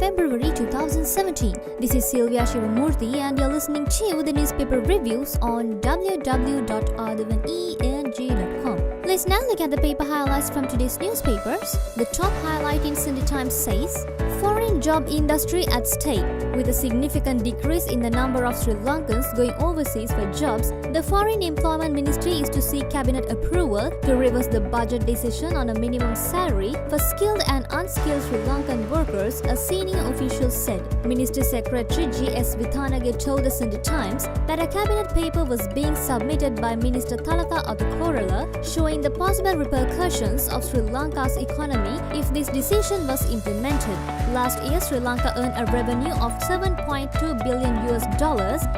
February 2017. This is Sylvia Shivamurthy and you're listening to the newspaper reviews on www.r11eng.com. Let's now look at the paper highlights from today's newspapers. The top highlight in Sunday Times says, Foreign job industry at stake. With a significant decrease in the number of Sri Lankans going overseas for jobs, the Foreign Employment Ministry is to seek cabinet approval to reverse the budget decision on a minimum salary for skilled and unskilled Sri Lankan workers, a senior official said. Minister Secretary G.S. Vithanage told the Sunday Times that a cabinet paper was being submitted by Minister Thalatha Athukorala showing the possible repercussions of Sri Lanka's economy if this decision was implemented. Last year, Sri Lanka earned a revenue of $7.2 billion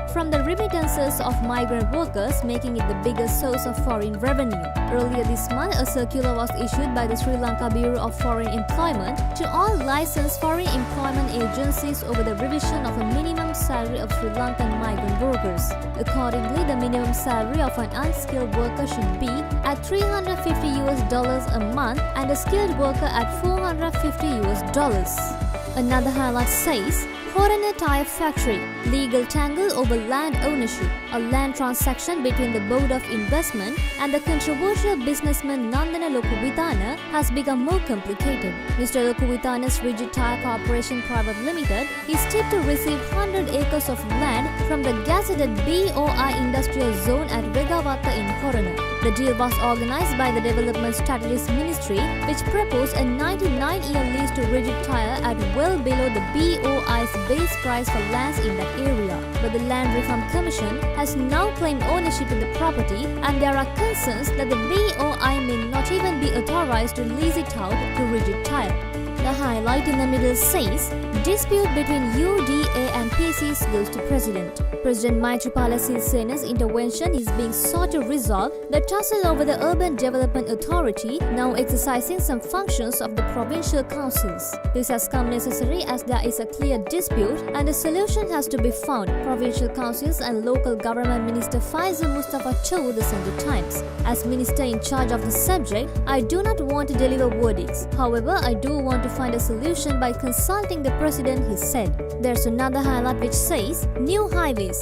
from the remittances of migrant workers, making it the biggest source of foreign revenue. Earlier this month, a circular was issued by the Sri Lanka Bureau of Foreign Employment to all licensed foreign employment agencies over the revision of a minimum salary of Sri Lankan migrant workers. Accordingly, the minimum salary of an unskilled worker should be at $350 a month and a skilled worker at $450. Another highlight says, Horana Tyre Factory, legal tangle over land ownership. A land transaction between the Board of Investment and the controversial businessman Nandana Lokuvithana has become more complicated. Mr. Lokuvithana's Rigid Tyre Corporation Private Limited is tipped to receive 100 acres of land from the gazetted BOI Industrial Zone at Vegawatha in Horana. The deal was organized by the Development Strategies Ministry, which proposed a 99-year lease to Rigid Tyre at well below the BOI's base price for lands in that area. But the Land Reform Commission has now claimed ownership of the property, and there are concerns that the BOI may not even be authorized to lease it out to Rigid Tyre. The highlight in the middle says, dispute between UDA and PCs goes to President. President Maithripala Sirisena's intervention is being sought to resolve the tussle over the Urban Development Authority, now exercising some functions of the provincial councils. This has come necessary as there is a clear dispute and a solution has to be found, Provincial Councils and Local Government Minister Faisal Mustafa told the Sunday Times. As minister in charge of the subject, I do not want to deliver verdicts. However, I do want to find a solution by consulting the President, he said. There's another highlight which says, New highways.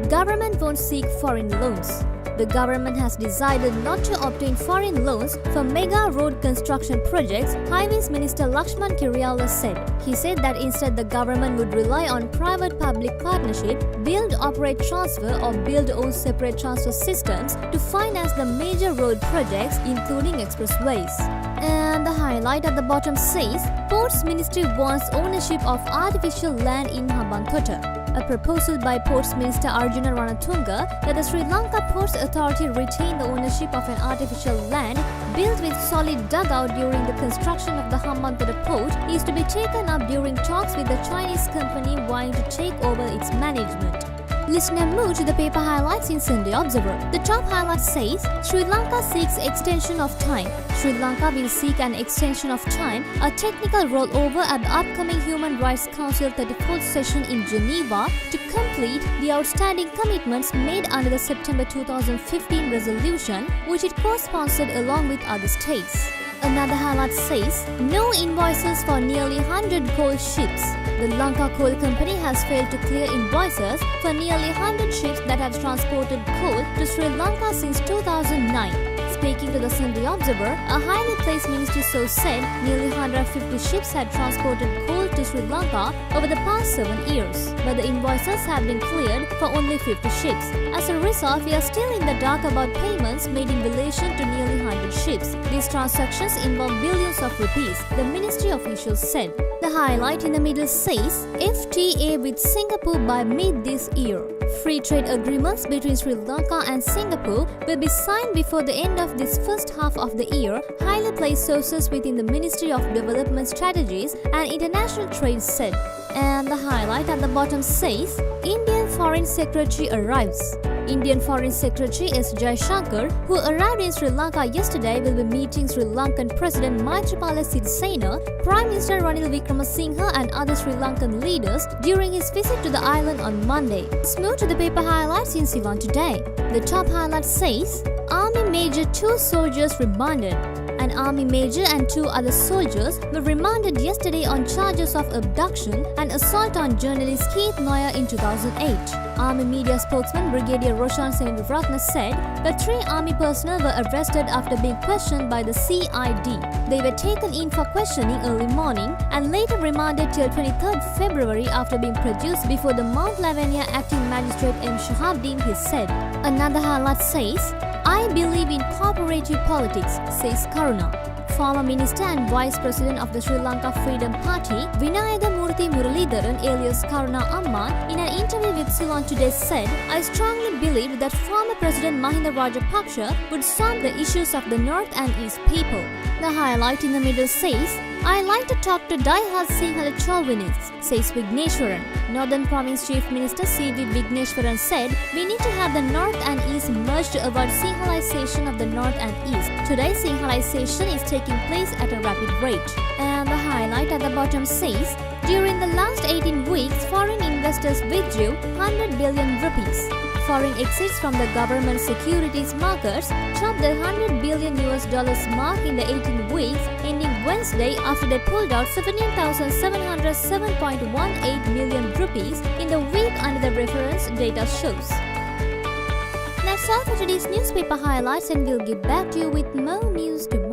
Government won't seek foreign loans. The government has decided not to obtain foreign loans for mega road construction projects, Highways Minister Lakshman Kirialla said. He said that instead the government would rely on private-public partnership, build, operate, transfer or build own separate transfer systems to finance the major road projects including expressways. And the highlight at the bottom says, Ports Ministry wants ownership of artificial land in Hambantota. A proposal by Ports Minister Arjuna Ranatunga that the Sri Lanka Ports Authority retain the ownership of an artificial land built with solid dugout during the construction of the Hambantota port is to be taken up during talks with the Chinese company vying to take over its management. Let's now move to the paper highlights in Sunday Observer. The top highlight says, Sri Lanka seeks extension of time. Sri Lanka will seek an extension of time, a technical rollover at the upcoming Human Rights Council 34th session in Geneva to complete the outstanding commitments made under the September 2015 resolution, which it co-sponsored along with other states. Another highlight says, no invoices for nearly 100 coal ships. The Lanka Coal Company has failed to clear invoices for nearly 100 ships that have transported coal to Sri Lanka since 2009. Speaking to the Sunday Observer, a highly placed ministry source said nearly 150 ships had transported coal to Sri Lanka over the past 7 years, but the invoices have been cleared for only 50 ships. As a result, we are still in the dark about payments made in relation to nearly 100 ships. These transactions involve billions of rupees, the ministry officials said. The highlight in the middle says, FTA with Singapore by mid this year. Free trade agreements between Sri Lanka and Singapore will be signed before the end of this first half of the year, highly placed sources within the Ministry of Development Strategies and International Trade said. And the highlight at the bottom says, Indian Foreign Secretary arrives. Indian Foreign Secretary S. Jaishankar, who arrived in Sri Lanka yesterday, will be meeting Sri Lankan President Maithripala Sirisena, Prime Minister Ranil Wickremesinghe and other Sri Lankan leaders during his visit to the island on Monday. Let's move to the paper highlights in Ceylon today. The top highlight says, Army Major 2 soldiers remanded. An army major and 2 other soldiers were remanded yesterday on charges of abduction and assault on journalist Keith Noyer in 2008. Army media spokesman Brigadier Roshan Senaviratne said the 3 army personnel were arrested after being questioned by the CID. They were taken in for questioning early morning and later remanded till 23rd February after being produced before the Mount Lavinia acting magistrate M. Shahabdin, he said. Another highlight says, "I believe in cooperative politics," says Karuna. Former Minister and Vice President of the Sri Lanka Freedom Party, Vinayaka Murthy Muralidharan alias Karuna Amman, in an interview with Ceylon Today said, "I strongly believe that former President Mahinda Rajapaksa would solve the issues of the North and East people." The highlight in the middle says, "I like to talk to die-hard Sinhala chauvinists," says Vigneshwaran. Northern Province Chief Minister C.V. Vigneshwaran said, "We need to have the North and East merged to avoid Sinhalization of the North and East. Today, Sinhalization is taking place at a rapid rate." And the highlight at the bottom says, "During the last 18 weeks, foreign investors withdrew 100 billion rupees. Foreign exits from the government securities markets topped the $100 billion mark in the 18 weeks ending Wednesday after they pulled out 17,707.18 million rupees in the week under the reference data shows." That's all for today's newspaper highlights, and we'll get back to you with more news tomorrow.